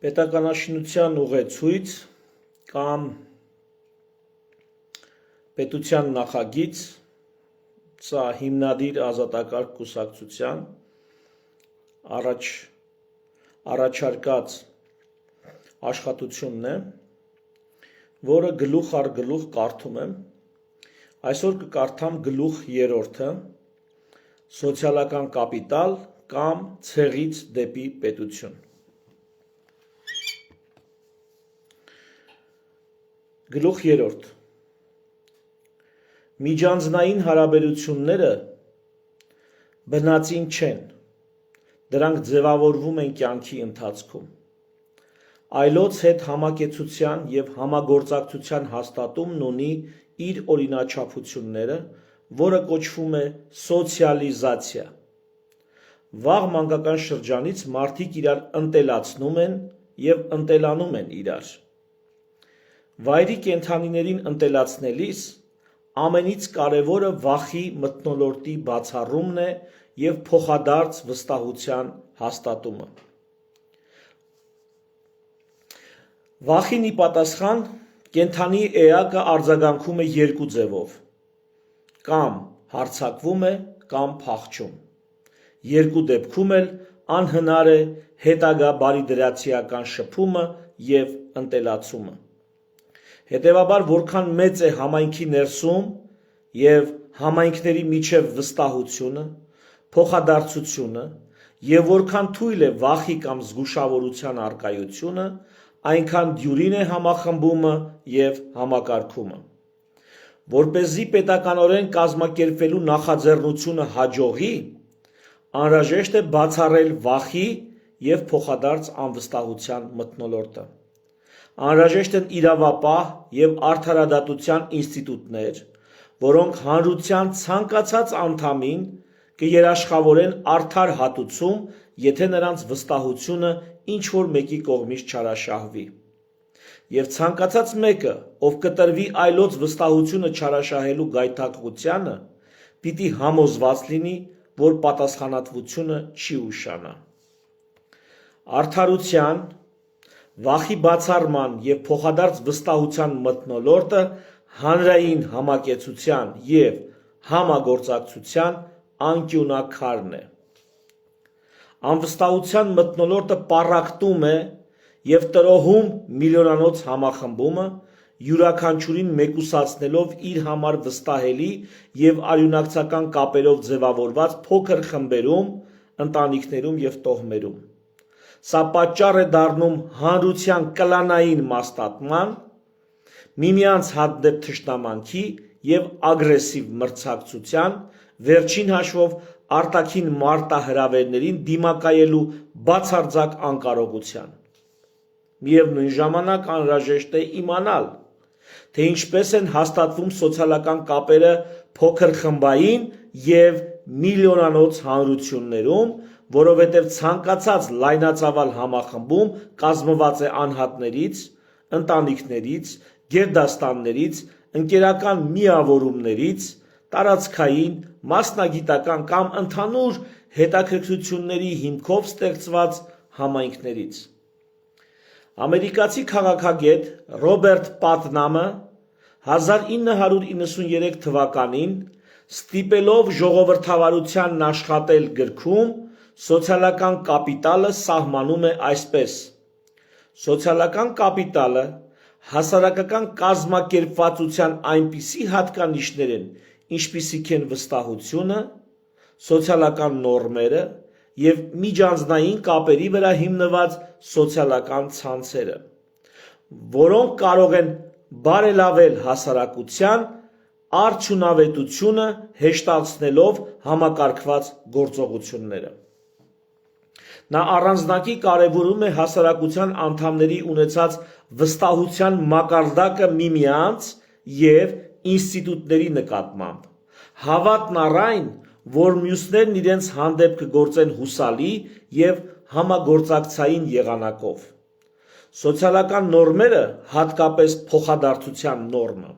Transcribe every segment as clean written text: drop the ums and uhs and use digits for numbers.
Պետականաշինության ուղեցույց կամ պետության նախագիծ, սա հիմնադիր ազատակարգ կուսակցության առաջարկած աշխատությունն է, որը գլուխ առ գլուխ կարդում եմ, այսօր կկարդամ գլուխ 3-ը, սոցիալական կապիտալ կամ ցեղից դեպի պետություն։ Գլուխ 3. Միջանձնային հարաբերությունները բնածին չեն, դրանք ձևավորվում են կյանքի ընթացքում։ Այլոց հետ համակեցության և համագործակցության հաստատումն ունի իր օրինաչափությունները, որը կոչվում է սոցիալիզացիա։ Վաղ մանկական շրջանից մարդիկ իրար ընտելացնում են և ընտելանում են իրար։ Վայրի կենդանիներին ընտելացնելիս ամենից կարևորը վախի մթնոլորտի բացառումն է և փոխադարձ վստահության հաստատումը։ Վախին ի պատասխան կենդանի էակը արձագանքում է երկու ձևով. կամ հարձակվում է, կամ փախչում։ Երկու դեպքում էլ անհնար է հետագա բարիդրացիական շփումը և ընտելացումը։ Հետևաբար, որքան մեծ է համայնքի ներսում և համայնքների միջև վստահությունը, փոխադարձությունը և որքան թույլ է վախի կամ զգուշավորության առկայությունը, այնքան դյուրին է համախմբումը և համակարգումը։ Որպեսզի պետականորեն կազմակերպվելու նախաձեռնությունը հաջողի, անհրաժեշտ է բացառել վախի և փոխադարձ անվստահության մթնոլորտը։ Անհրաժեշտ են իրավապահ և արդարադատության ինստիտուտներ, որոնք հանրության ցանկացած անդամին կերաշխավորեն արդար հատուցում, եթե նրանց վստահությունը ինչ-որ մեկի կողմից չարաշահվի։ Եվ ցանկացած մեկը, ով կտրվի այլոց վստահությունը չարաշահելու գայթակղությանը, պիտի համոզված լինի, որ պատասխանատվությունը չի ուշանա։ Արդարության, վախի բացառման և փոխադարձ վստահության մթնոլորտը հանրային համակեցության և համագործակցության անկյունաքարն է։ Անվստահության մթնոլորտը պառակտում է և տրոհում միլիոնանոց համախմբումը, յուրաքանչյուրին մեկուսացնելով իր համար վստահելի և արյունակցական կապերով ձևավորված փոքր խմբերում, ընտանիքներում և տոհմերում։ Սա պատճառ է դառնում հանրության կլանային մասնատման, միմյանց հանդեպ թշնամանքի և ագրեսիվ մրցակցության, վերջին հաշվով արտաքին մարտահրավերներին դիմակայելու բացարձակ անկարողության։ Միևնույն ժամանակ անհրաժեշտ է իմանալ, թե ինչպես են հաստատվում սոցիալական կապերը փոքրխմբային և միլիոնանոց հանրություններում, որովհետև ցանկացած լայնածավալ համախմբում կազմված է անհատներից, ընտանիքներից, գերդաստաններից, ընկերական միավորումներից, տարածքային, մասնագիտական կամ ընդհանուր հետաքրքրությունների հիմքով ստեղծված համայնքներից։ Ամերիկացի քաղաքագետ Ռոբերտ Պատնամը 1993 թվականին ստիպելով ժողովրդավարությանն աշխատել գրքում սոցիալական կապիտալը սահմանում է այսպես. «Սոցիալական կապիտալը հասարակական կազմակերպվածության այնպիսի հատկանիշներ են, ինչպիսիք են վստահությունը, սոցիալական նորմերը և միջանձնային կապերի վրա հիմնված սոցիալական ցանցերը, որոնք կարող են բարելավել հասարակության արդյունավետությունը հեշտացնելով համակարգված գործողությունները»։ Նա առանձնակի կարևորում է հասարակության անդամների ունեցած վստահության մակարդակը միմյանց և ինստիտուտների նկատմամբ, հավատն առ այն, որ մյուսներն իրենց հանդեպ կգործեն հուսալի և համագործակցային եղանակով։ Սոցիալական նորմերը, հատկապես փոխադարձության նորմը,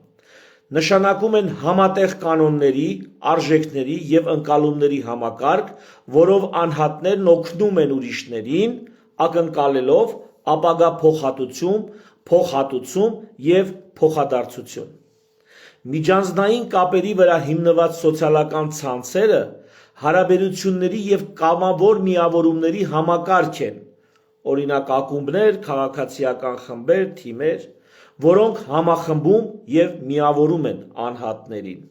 նշանակում են համատեղ կանոնների, արժեքների և ընկալումների համակարգ, որով անհատներն օգնում են ուրիշներին, ակնկալելով ապագա փոխհատուցում եւ փոխադարձություն։ Միջանձնային կապերի վրա հիմնված սոցիալական ցանցերը հարաբերությունների եւ կամավոր միավորումների համակարգ են, օրինակ ակումբներ, քաղաքացիական խմբեր, թիմեր, որոնք համախմբում եւ միավորում են անհատներին։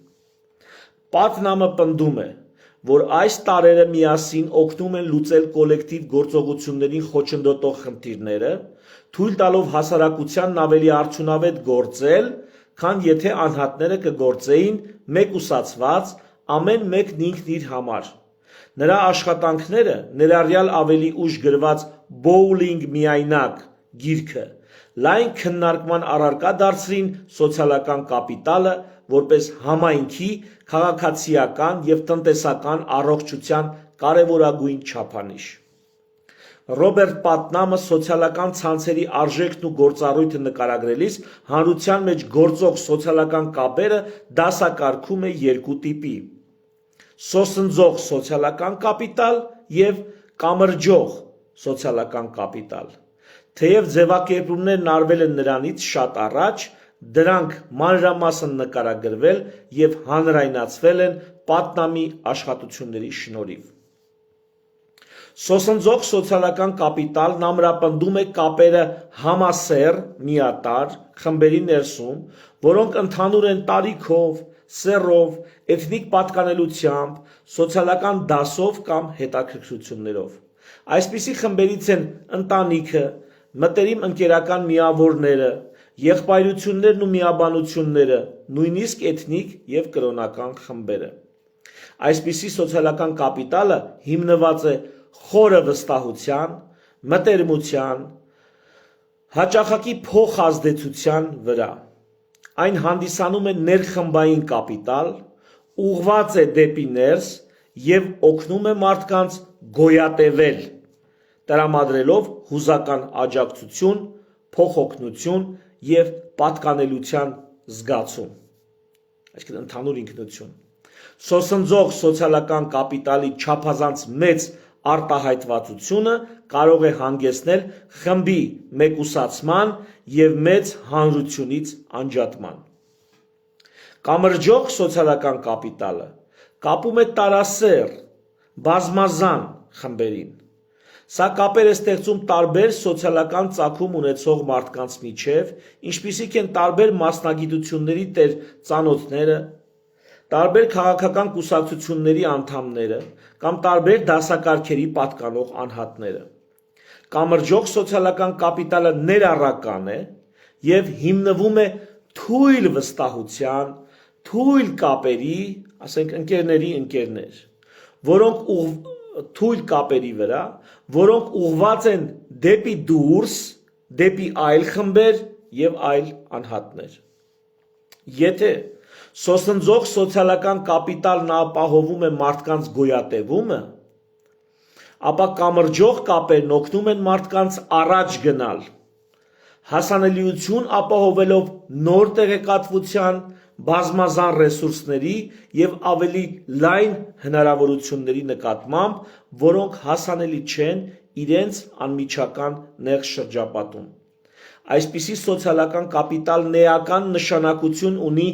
Պատնամը պնդում է, որ այս տարրերը միասին օգնում են լուծել կոլեկտիվ գործողություններին խոչընդոտող խնդիրները, թույլ տալով հասարակությանն ավելի արդյունավետ գործել, քան եթե անհատները կգործեին մեկուսացված, ամեն մեկն ինքն իր համար։ Նրա աշխատանքները, ներառյալ ավելի ուշ գրված «Bowling միայնակ» գիրքը, լայն քննարկման առարկա դարձրին սոցիալական կապիտալը որպես համայնքի քաղաքացիական եւ տնտեսական առողջության կարևորագույն չափանիշ։ Ռոբերտ Պատնամը սոցիալական ցանցերի արժեքն ու գործառույթը նկարագրելիս հանրության մեջ գործող սոցիալական կապերը դասակարգում է երկու տիպի՝ սոսնձող սոցիալական կապիտալ եւ կամրջող սոցիալական կապիտալ։ Թեև ձևակերպումներն արվել են նրանից շատ առաջ, դրանք մանրամասն նկարագրվել եւ հանրայնացվել են Պատնամի աշխատությունների շնորհիվ։ Սոսնձող սոցիալական կապիտալն ամրապնդում է կապերը համասեռ, միատարր խմբերի ներսում, որոնք ընդհանուր են տարիքով, սեռով, էթնիկ պատկանելությամբ, սոցիալական դասով կամ հետաքրքրություններով։ Այսպիսի խմբերից են ընտանիքը, մտերիմ ընկերական միավորները, եղբայրություններն ու միաբանությունները, նույնիսկ էթնիկ եւ կրոնական խմբերը։ Այսպիսի սոցիալական կապիտալը հիմնված է խորը վստահության, մտերմության, հաճախակի փոխազդեցության վրա։ Այն հանդիսանում է ներխմբային կապիտալ, ուղղված է դեպի ներս եւ օգնում է մարդկանց գոյատևել, տրամադրելով հուզական աջակցություն, փոխօգնություն եւ պատկանելության զգացում, այսինքն ընդհանուր ինքնություն։ Սոսնձող սոցիալական կապիտալի չափազանց մեծ արտահայտվածությունը կարող է հանգեցնել խմբի մեկուսացման եւ մեծ հանրությունից անջատման։ Կամրջող սոցիալական կապիտալը կապում է տարասեռ, բազմազան խմբերին։ Սա կապեր է ստեղծում տարբեր սոցիալական ծագում ունեցող մարդկանց միջև, ինչպիսիք են տարբեր մասնագիտությունների տեր ծանոթները, տարբեր քաղաքական կուսակցությունների անդամները կամ տարբեր դասակարգերի պատկանող անհատները։ Կամրջող սոցիալական կապիտալը ներառական է եւ հիմնվում է թույլ վստահության, թույլ կապերի, ասենք ընկերների ընկերներ, թույլ կապերի վրա, որոնք ուղղված են դեպի դուրս, դեպի այլ խմբեր եւ այլ անհատներ։ Եթե սոսնձող սոցիալական կապիտալն ապահովում է մարդկանց գոյատևումը, ապա կամրջող կապերն օգնում են մարդկանց առաջ գնալ, հասանելիություն ապահովելով նոր տեղեկատվության, բազմազան ռեսուրսների եւ ավելի լայն հնարավորությունների նկատմամբ, որոնք հասանելի չեն իրենց անմիջական նեղ շրջապատում։ Այսպիսի սոցիալական կապիտալն էական նշանակություն ունի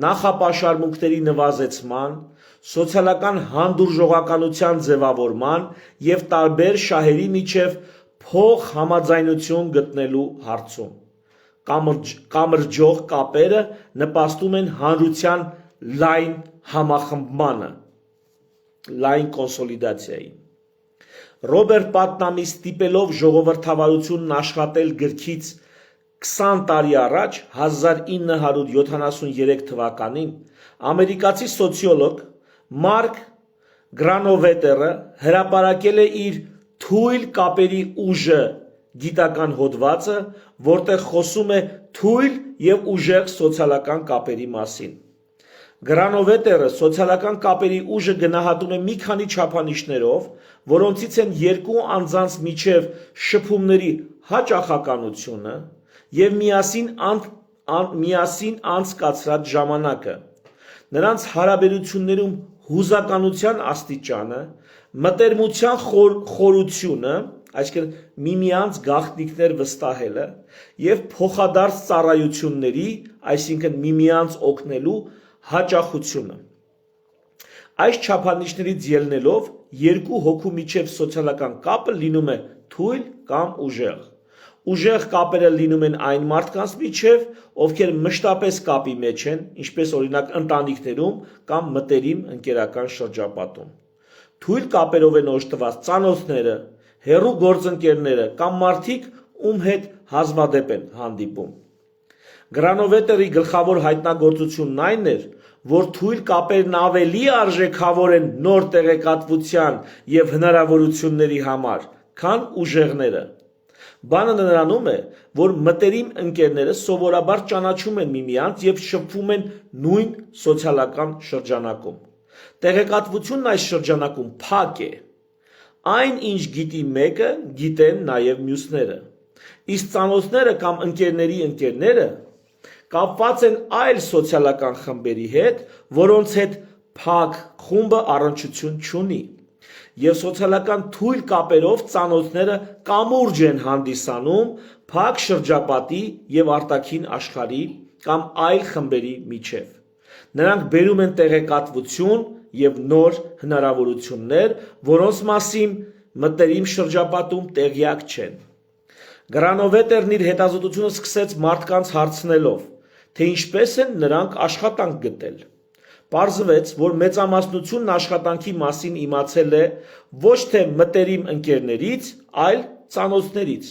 նախապաշարմունքների նվազեցման, սոցիալական հանդուրժողականության ձևավորման եւ տարբեր շահերի միջև փոխհամաձայնություն գտնելու հարցում։ Կամրջող կապերը նպաստում են հանրության լայն համախմբմանը, լայն կոնսոլիդացիային։ Ռոբերտ Պատնամի ստիպելով ժողովրդավարությունն աշխատել գրքից 20 տարի առաջ, 1973 թվականին, ամերիկացի սոցիոլոգ Մարկ Գրանովետերը հրապարակել է իր «Թույլ կապերի ուժը» գիտական հոդվածը, որտեղ խոսում է թույլ եւ ուժեղ սոցիալական կապերի մասին։ Գրանովետերը սոցիալական կապերի ուժը գնահատում է մի քանի չափանիշներով, որոնցից են երկու անձանց միջև շփումների հաճախականությունը եւ միասին անցկացրած ժամանակը, նրանց հարաբերություններում հուզականության աստիճանը, մտերմության խորությունը, այսինքն միմյանց գաղտնիքներ վստահելը եւ փոխադարձ ծառայությունների, այսինքն միմյանց օգնելու հաճախությունը։ Այս չափանիշներից ելնելով երկու հոգու միջև սոցիալական կապը լինում է թույլ կամ ուժեղ։ Ուժեղ կապերը լինում են այն մարդկանց միջև, ովքեր մշտապես կապի մեջ են, ինչպես օրինակ ընտանիքներում կամ մտերիմ ընկերական շրջապատում։ Թույլ կապերով են օժտված ծանոթները, հեռու գործընկերները կամ մարդիկ, ում հետ հազվադեպ են հանդիպում։ Գրանովետերի գլխավոր հայտնագործությունն այն էր, որ թույլ կապերն ավելի արժեքավոր են նոր տեղեկատվության և հնարավորությունների համար, քան ուժեղները։ Բանը նրանում է, որ մտերիմ ընկերները սովորաբար ճանաչում են միմյանց և շփվում են նույն սոցիալական շրջանակում։ Տեղեկատվությունն այս շրջանակում փակ է։ Այն, ինչ գիտի մեկը, գիտեն նաև մյուսները։ Իսկ ծանոթները կամ ընկերների ընկերները կապված են այլ սոցիալական խմբերի հետ, որոնց հետ փակ խումբը առնչություն չունի։ Եվ սոցիալական թույլ կապերով ծանոթները կամուրջ են հանդիսանում փակ շրջապատի և արտաքին աշխարհի կամ այլ խմբերի միջև։ Նրանք բերում են տեղեկատվություն և նոր հնարավորություններ, որոնց մասին մտերիմ շրջապատում տեղյակ չեն։ Գրանովետերն իր հետազոտությունը սկսեց մարդկանց հարցնելով, թե ինչպես են նրանք աշխատանք գտել։ Պարզվեց, որ մեծամասնությունն աշխատանքի մասին իմացել է ոչ թե մտերիմ ընկերներից, այլ ծանոթներից,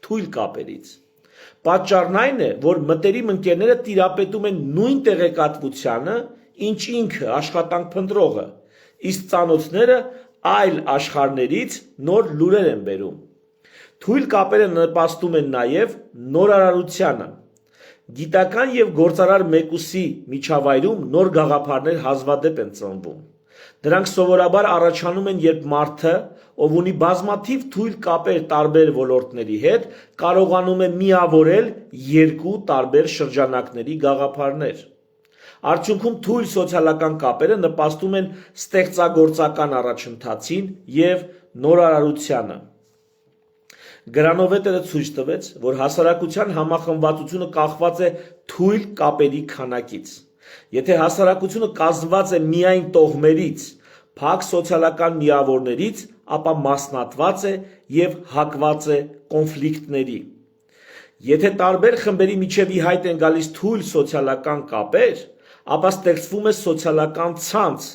թույլ կապերից։ Պատճառն այն է, որ մտերիմ ընկերները տիրապետում են նույն տեղեկատվությանը, ինչ ինքը աշխատանք փնտրողը, իսկ ծանոթները այլ աշխարհներից նոր լուրեր են բերում։ Թույլ կապերը նպաստում են նաև նորարարությանը։ Գիտական և գործարար մեկուսի միջավայրում նոր գաղափարներ հազվադեպ են ծնվում։ Դրանք սովորաբար առաջանում են, երբ մարդը, ով ունի բազմաթիվ թույլ կապեր տարբեր ոլորտների հետ, կարողանում է միավորել երկու տարբեր շրջանակների գաղափարներ։ Արդյունքում թույլ սոցիալական կապերը նպաստում են ստեղծագործական առաջընթացին և նորարարությանը։ Գրանովետերը ցույց տվեց, որ հասարակության համախմբվածությունը կախված է թույլ կապերի քանակից։ Եթե հասարակությունը կազմված է միայն տոհմերից, փակ սոցիալական միավորներից, ապա մասնատված է և հակված է կոնֆլիկտների։ Եթե տարբեր խմբերի միջև ի հայտ են գալիս թույլ սոցիալական կապեր, ապա ստեղծվում է սոցիալական ցանց,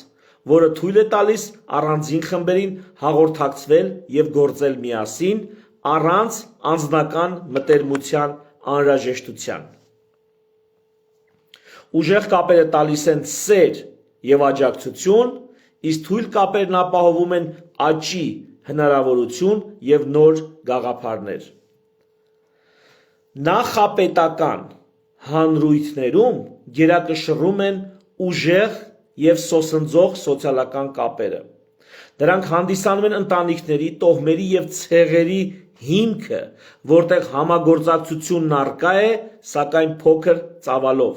որը թույլ է տալիս առանձին խմբերին հաղորդակցվել և գործել միասին, առանց անձնական մտերմության անհրաժեշտության։ Ուժեղ կապերը տալիս են սեր և աջակցություն, իսկ թույլ կապերն ապահովում են աճի հնարավորություն և նոր գաղափարներ։ Նախապետական հանրույթներում գերակշռում են ուժեղ և սոսնձող սոցիալական կապերը։ Դրանք հանդիսանում են ընտանիքների, տոհմերի և ցեղերի հիմքը, որտեղ համագործակցությունն առկա է, սակայն փոքր ծավալով։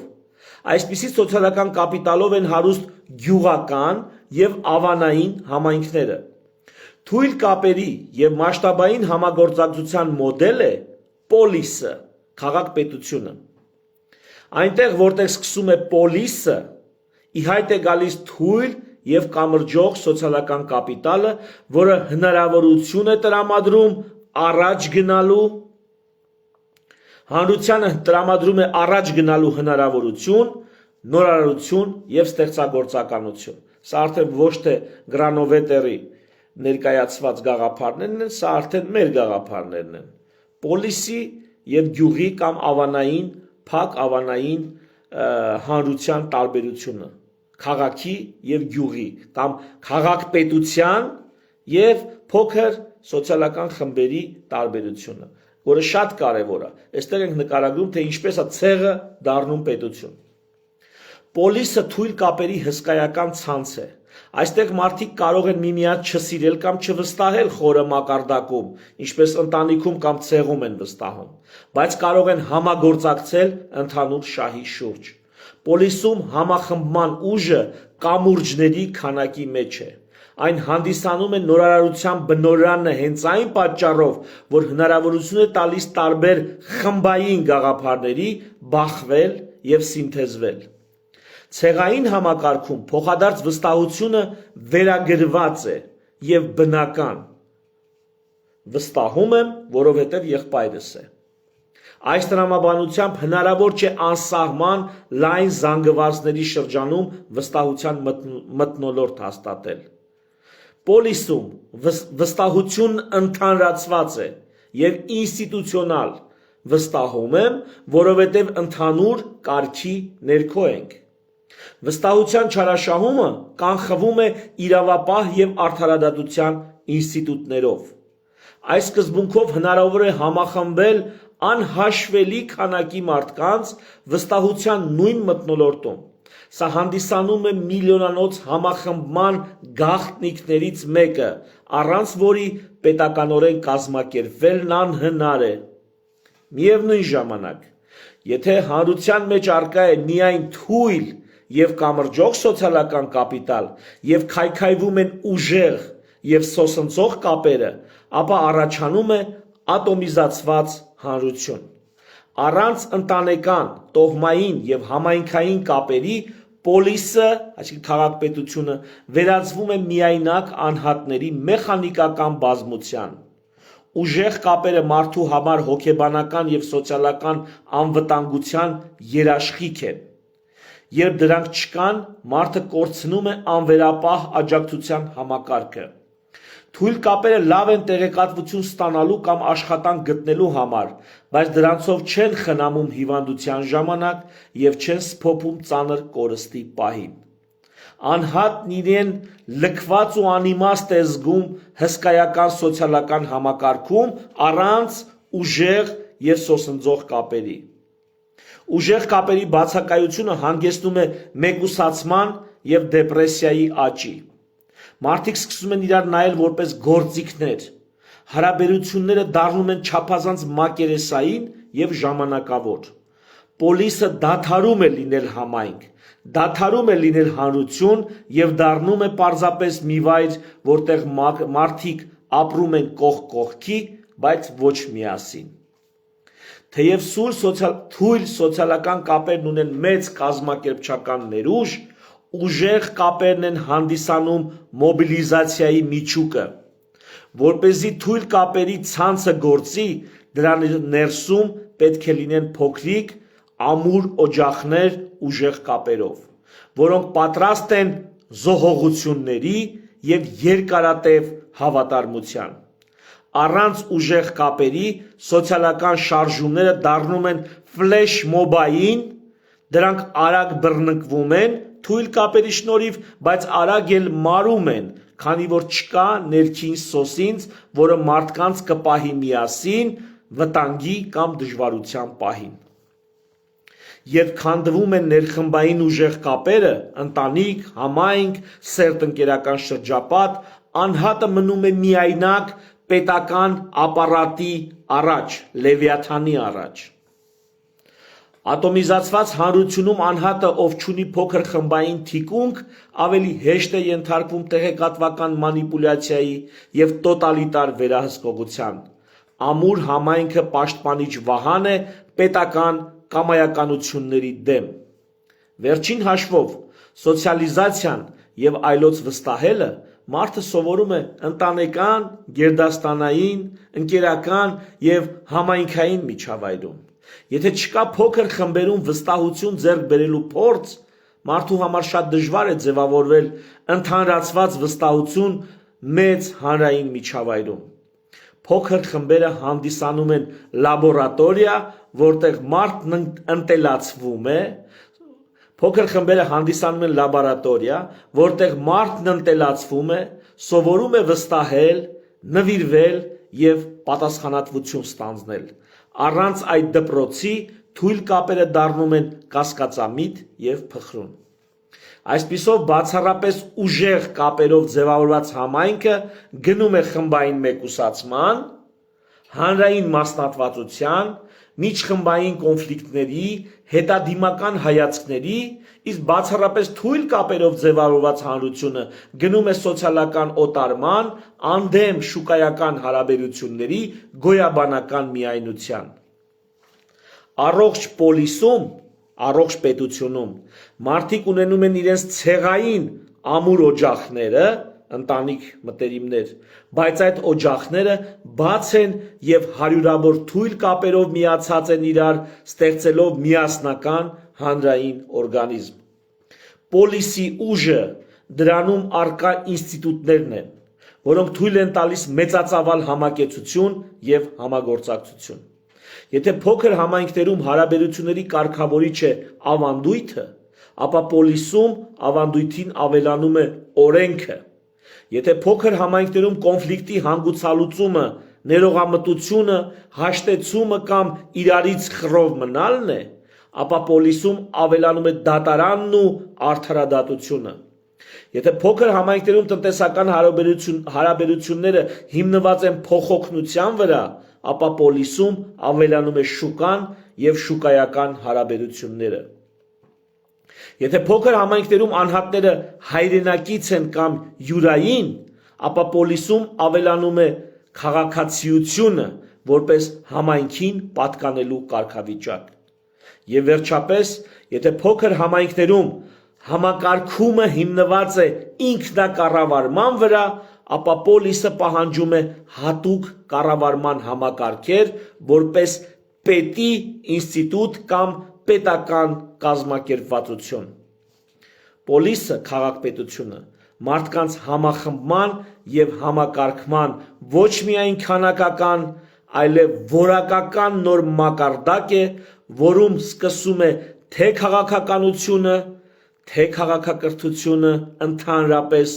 Այսպիսի սոցիալական կապիտալով են հարուստ գյուղական և ավանային համայնքները։ Թույլ կապերի և մասշտաբային համագործակցության մոդել է պոլիսը, քաղաք-պետությունը։ Այնտեղ, որտեղ սկսում է պոլիսը, ի հայտ է գալիս թույլ և կամրջող սոցիալական կապիտալը, որը հնարավորություն է տրամադրում առաջ գնալու, հանրությանը տրամադրում է առաջ գնալու հնարավորություն, նորարարություն և ստեղծագործականություն։ Սա արդեն ոչ թե Գրանովետերի ներկայացված գաղափարներն են, սա արդեն մեր գաղափարներն են։ Պոլիսի և գյուղի կամ ավանային, փակ ավանային հանրության տարբերությունը, քաղաքի և գյուղի կամ քաղաք-պետության և փոքր սոցիալական խմբերի տարբերությունը, որը շատ կարևոր է։ Այստեղ ենք նկարագրում, թե ինչպես է ցեղը դառնում պետություն։ Պոլիսը թույլ կապերի հսկայական ցանց է։ Այստեղ մարդիկ կարող են միմյանց չսիրել կամ չվստահել խորը մակարդակում, ինչպես ընտանիքում կամ ցեղում են վստահում, բայց կարող են համագործակցել ընդհանուր շահի շուրջ։ Պոլիսում համախմբման ուժը կամուրջների քանակի մեջ է։ Այն հանդիսանում է նորարարության բնօրրանը հենց այն պատճառով, որ հնարավորություն է տալիս տարբեր խմբային գաղափարների բախվել և սինթեզվել։ Ցեղային համակարգում փոխադարձ վստահությունը վերագրված է և բնական։ Վստահում եմ, որովհետև եղբայրս է։ Այս տրամաբանությամբ հնարավոր չէ անսահման լայն զանգվածների շրջանում վստահության մթնոլորտ հաստատել։ Պոլիսում վստահությունն ընդհանրացված է և ինստիտուցիոնալ։ Վստահում եմ, որովհետև ընդհանուր կարգի ներքո ենք։ Վստահության չարաշահումը կանխվում է իրավապահ և արդարադատության ինստիտուտներով։ Այս սկզբունքով հնարավոր է համախմբել անհաշվելի քանակի մարդկանց վստահության նույն մթնոլորտում։ Սա հանդիսանում է միլիոնանոց համախմբման գաղտնիքներից մեկը, առանց որի պետականորեն կազմակերպվելն անհնար է։ Միևնույն ժամանակ, եթե հանրության մեջ առկա է միայն թույլ և կամրջող սոցիալական կապիտալ և քայքայվում են ուժեղ և սոսնձող կապերը, ապա առաջանում է ատոմիզացված հանրություն։ Առանց ընտանեկան, տոհմային և համայնքային կապերի պոլիսը, այսինքն քաղաքպետությունը, վերածվում է միայնակ անհատների մեխանիկական բազմության։ Ուժեղ կապերը մարդու համար հոգեբանական և սոցիալական անվտանգության երաշխիք են։ Երբ դրանք չկան, մարդը կորցնում է անվերապահ աջակցության համակարգը։ Թույլ կապերը լավ են տեղեկատվություն ստանալու կամ աշխատանք գտնելու համար, բայց դրանցով չեն խնամում հիվանդության ժամանակ և չեն սփոփում ծանր կորստի պահին։ Անհատն իրեն լքված ու անիմաստ է զգում հսկայական սոցիալական համակարգում առանց ուժեղ և սոսնձող կապերի։ Ուժեղ կապերի բացակայությունը հանգեցնում է մեկուսացման և դեպրեսիայի աճի։ Մարդիկ սկսում են իրար նայել որպես գործիքներ։ Հարաբերությունները դառնում են չափազանց մակերեսային և ժամանակավոր։ Պոլիսը դադարում է լինել համայնք, դադարում է լինել հանրություն և դառնում է պարզապես մի վայր, որտեղ մարդիկ ապրում են կողք կողքի, բայց ոչ միասին։ Թեև թույլ սոցիալական կապերն ունեն մեծ կազմակերպչական ներուժ, ուժեղ կապերն են հանդիսանում մոբիլիզացիայի միջուկը։ Որպեսզի թույլ կապերի ցանցը գործի, դրա ներսում պետք է լինեն փոքրիկ, ամուր օջախներ ուժեղ կապերով, որոնք պատրաստ են զոհողությունների և երկարատև հավատարմության։ Առանց ուժեղ կապերի սոցիալական շարժումները դառնում են ֆլեշ-մոբային, դրանք արագ բռնկվում են թույլ կապերի շնորհիվ, բայց արագ էլ մարում են, քանի որ չկա ներքին սոսինձ, որը մարդկանց կպահի միասին վտանգի կամ դժվարության պահին։ Երբ քանդվում են ներխմբային ուժեղ կապերը, ընտանիք, համայնք, սերտ ընկերական շրջապատ, անհատը մնում է միայնակ պետական ապարատի առաջ, Լևիաթանի առաջ։ Ատոմիզացված հանրությունում անհատը, ով չունի փոքր խմբային թիկունք, ավելի հեշտ է ենթարկվում տեղեկատվական մանիպուլյացիայի և տոտալիտար վերահսկողության։ Ամուր համայնքը պաշտպանիչ վահան է պետական կամայականությունների դեմ։ Վերջին հաշվով, սոցիալիզացիան և այլոց վստահելը մարդը սովորում է ընտանեկան, գերդաստանային, ընկերական և համայնքային միջավայրում։ Եթե չկա փոքր խմբերում վստահություն ձեռք բերելու փորձ, մարդու համար շատ դժվար է ձևավորել ընդհանրացված վստահություն մեծ հանրային միջավայրում։ Փոքր խմբերը հանդիսանում են լաբորատորիա, որտեղ մարդն ընտելացվում է, սովորում է վստահել, նվիրվել և պատասխանատվություն ստանձնել։ Առանց այդ դպրոցի թույլ կապերը դառնում են կասկածամիտ և փխրուն։ Այսպիսով, բացառապես ուժեղ կապերով ձևավորված համայնքը գնում է խմբային մեկուսացման, հանրային մասնատվածության, միջխմբային կոնֆլիկտների, հետադիմական հայացքների, իսկ բացառապես թույլ կապերով ձևավորված հանրությունը գնում է սոցիալական օտարման, անդեմ շուկայական հարաբերությունների գոյաբանական միայնության։ Առողջ պոլիսում, առողջ պետությունում մարդիկ ունենում են իրենց ցեղային ամուր օջախները, ընտանիք մտերիմներ, բայց այդ օջախները բաց են եւ հարյուրավոր թույլ կապերով միացած են իրար, ստեղծելով միասնական հանրային օրգանիզմ։ Պոլիսի ուժը դրանում առկա ինստիտուտներն են, որոնք թույլ են տալիս մեծածավալ համակեցություն եւ համագործակցություն։ Եթե փոքր համայնքներում հարաբերությունների կարգավորիչ է ավանդույթը, ապա պոլիսում ավանդույթին ավելանում է օրենքը։ Եթե փոքր համայնքներում կոնֆլիկտի հանգուցալուծումը, ներողամտությունը, հաշտեցումը կամ իրարից խռով մնալն է, ապա պոլիսում ավելանում է դատարանն ու արդարադատությունը։ Եթե փոքր համայնքներում տնտեսական հարաբերությունները հիմնված են փոխօգնության վրա, ապա պոլիսում ավելանում է շուկան եւ շուկայական հարաբերությունները։ Եթե փոքր համայնքներում անհատները հայրենակից են կամ յուրային, ապա պոլիսում ավելանում է քաղաքացիությունը որպես համայնքին պատկանելու կարգավիճակ։ Եվ վերջապես, եթե փոքր համայնքներում համակարգումը հիմնված է ինքնակառավարման վրա, ապա պոլիսը պահանջում է հատուկ կառավարման համակարգեր, որպես պետի ինստիտուտ կամ պետական կազմակերպվածություն։ Պոլիսը, քաղաքպետությունը, մարդկանց համախմբման եւ համակարգման ոչ միայն քանակական, այլև որակական նոր մակարդակ է, որում սկսում է թե քաղաքականությունը, թե քաղաքակրթությունը ընդհանրապես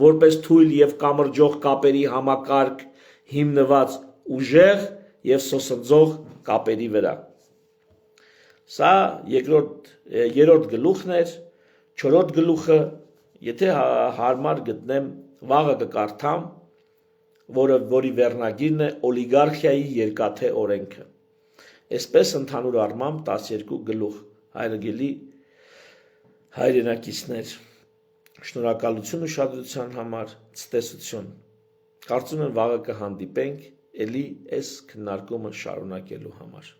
որպես թույլ եւ կամրջող կապերի համակարգ հիմնված ուժեղ եւ սոսնձող կապերի վրա։ Սա երրորդ գլուխն էր, չորրորդ գլուխը, եթե հարմար գտնեմ, վաղը կկարդամ, որի վերնագիրն է օլիգարխիայի երկաթե օրենքը։ Այսպես ընդհանուր առմամբ 12 գլուխ, հարգելի հայրենակիցներ, շնորհակալություն ուշադրության համար, ցտեսություն։ Կարծում եմ վաղը կհանդիպենք էլի այս քննարկումը շարունակելու համար։